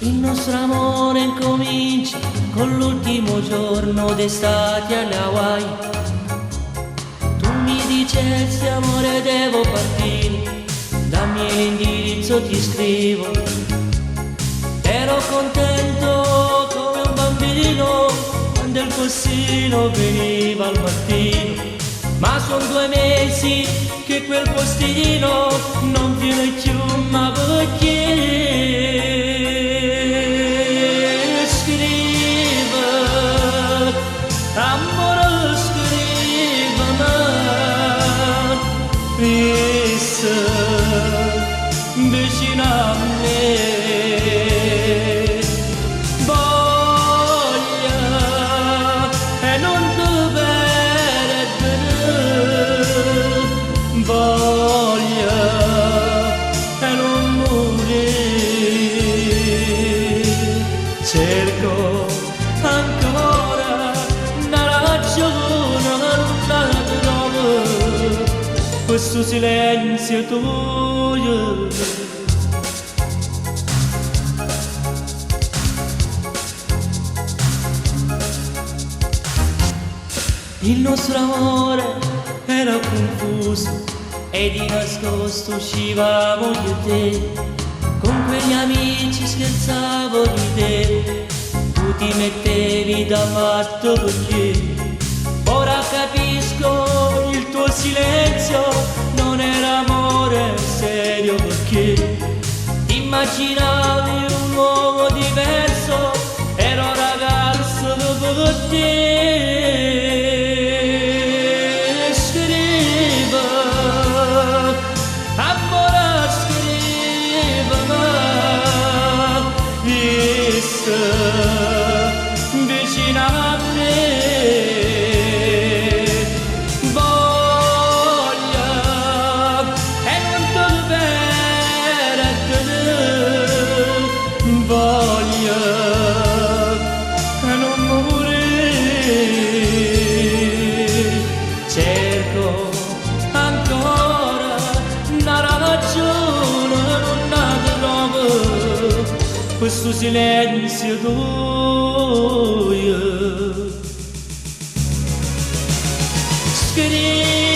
Il nostro amore incomincia con l'ultimo giorno d'estate alle Hawaii. Tu mi dicesti amore devo partire, dammi l'indirizzo ti scrivo. Ero contento come un bambino quando il postino veniva al mattino. Ma son 2 mesi che quel postino non viene più, ma perché? Amore scrivimi, fissa vicino a me. Voglia e non ti perdere, voglia e non morire. Cerco ancora questo silenzio tuo. Il nostro amore era confuso e di nascosto uscivamo io e te. Con quegli amici scherzavo di te, tu ti mettevi da parte perché. Ora capisco il tuo silenzio non era amore serio, perché ti immaginavi un uomo diverso, ero ragazzo dopo te. Scriva, amore scriva, vista vicino a me. Voglia e non morire. Cerco ancora una ragione, non la trovo, questo silenzio tuo. Scrivi